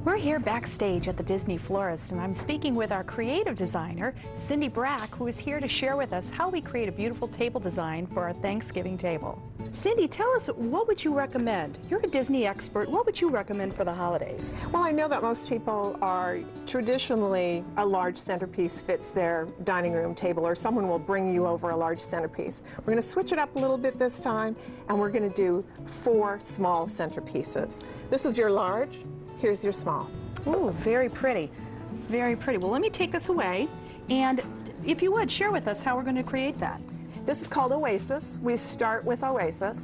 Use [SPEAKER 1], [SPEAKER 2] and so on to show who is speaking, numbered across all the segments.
[SPEAKER 1] We're here backstage at the Disney Florist, and I'm speaking with our creative designer, Cindy Braak, who is here to share with us how we create a beautiful table design for our Thanksgiving table. Cindy, tell us, what would you recommend? You're a Disney expert. What would you recommend for the holidays?
[SPEAKER 2] Well, I know that most people are traditionally a large centerpiece fits their dining room table, or someone will bring you over a large centerpiece. We're going to switch it up a little bit this time, and we're going to do 4 small centerpieces. This is your large. Here's your small.
[SPEAKER 1] Ooh, very pretty. Very pretty. Well, let me take this away, and if you would, share with us how we're going to create that.
[SPEAKER 2] This is called Oasis. We start with Oasis,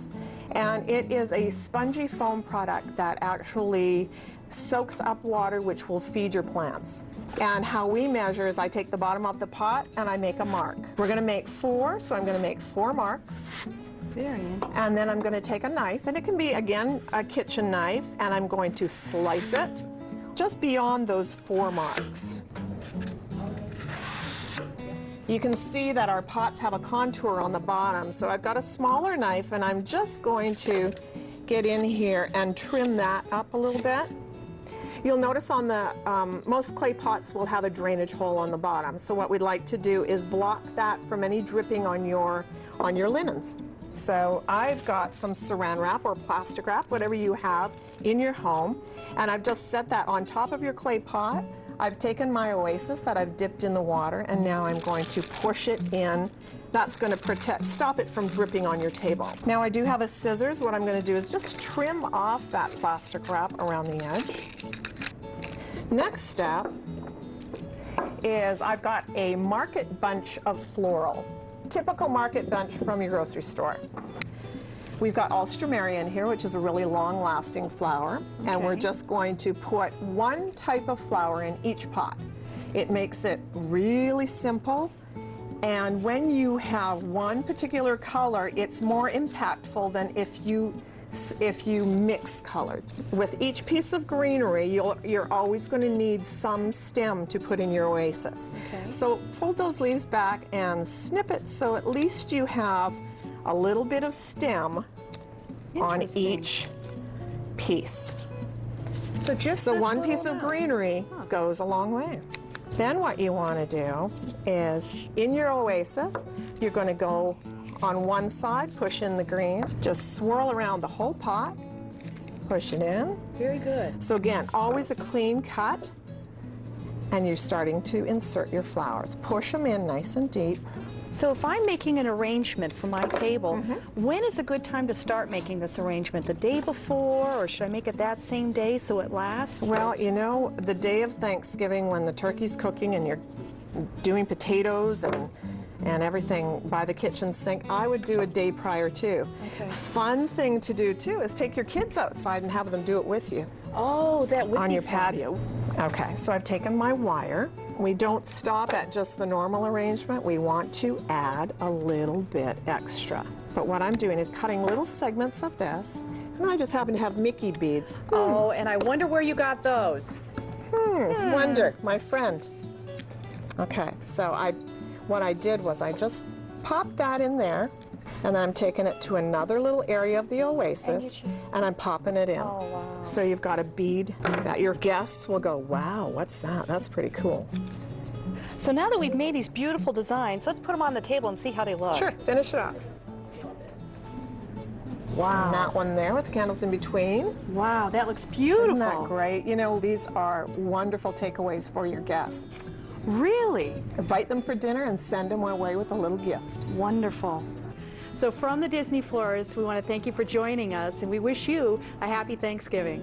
[SPEAKER 2] and it is a spongy foam product that actually soaks up water, which will feed your plants. And how we measure is I take the bottom of the pot and I make a mark. We're going to make 4, so I'm going to make 4 marks.
[SPEAKER 1] Very interesting.
[SPEAKER 2] And then I'm going to take a knife, and it can be, again, a kitchen knife, and I'm going to slice it just beyond those 4 marks. You can see that our pots have a contour on the bottom, so I've got a smaller knife, and I'm just going to get in here and trim that up a little bit. You'll notice on the, most clay pots will have a drainage hole on the bottom, so what we'd like to do is block that from any dripping on your linens. So I've got some saran wrap or plastic wrap, whatever you have in your home, and I've just set that on top of your clay pot. I've taken my Oasis that I've dipped in the water, and now I'm going to push it in. That's going to stop it from dripping on your table. Now I do have a scissors. What I'm going to do is just trim off that plastic wrap around the edge. Next step is I've got a market bunch of floral. Typical market bunch from your grocery store. We've got Alstroemeria in here, which is a really long-lasting flower, okay. And we're just going to put 1 type of flower in each pot. It makes it really simple, and when you have one particular color, it's more impactful than if you mix colors. With each piece of greenery, you're always going to need some stem to put in your Oasis. Okay. So pull those leaves back and snip it so at least you have a little bit of stem on each piece. So just one piece of greenery goes a long way. Then what you want to do is, in your Oasis, you're going to go on one side, push in the green, just swirl around the whole pot, push it in.
[SPEAKER 1] Very good.
[SPEAKER 2] So again, always a clean cut, and you're starting to insert your flowers. Push them in nice and deep.
[SPEAKER 1] So if I'm making an arrangement for my table, when is a good time to start making this arrangement? The day before, or should I make it that same day so it lasts?
[SPEAKER 2] Well, you know, the day of Thanksgiving when the turkey's cooking and you're doing potatoes and everything by the kitchen sink, I would do a day prior too. Okay. Fun thing to do too is take your kids outside and have them do it with you.
[SPEAKER 1] Oh, that would be
[SPEAKER 2] on your
[SPEAKER 1] fun.
[SPEAKER 2] patio. Okay, so I've taken my wire. We don't stop at just the normal arrangement. We want to add a little bit extra. But what I'm doing is cutting little segments of this, and I just happen to have Mickey beads.
[SPEAKER 1] Oh, and I wonder where you got those.
[SPEAKER 2] Wonder, my friend. Okay, so what I did was I just popped that in there, and I'm taking it to another little area of the Oasis, and I'm popping it in.
[SPEAKER 1] Oh, wow.
[SPEAKER 2] So you've got a bead that your guests will go, wow, what's that? That's pretty cool.
[SPEAKER 1] So now that we've made these beautiful designs, let's put them on the table and see how they look.
[SPEAKER 2] Sure, finish it off.
[SPEAKER 1] Wow.
[SPEAKER 2] And that one there with the candles in between.
[SPEAKER 1] Wow, that looks beautiful.
[SPEAKER 2] Isn't that great? You know, these are wonderful takeaways for your guests.
[SPEAKER 1] Really?
[SPEAKER 2] Invite them for dinner and send them away with a little gift.
[SPEAKER 1] Wonderful. So from the Disney Florist, we want to thank you for joining us, and we wish you a happy Thanksgiving.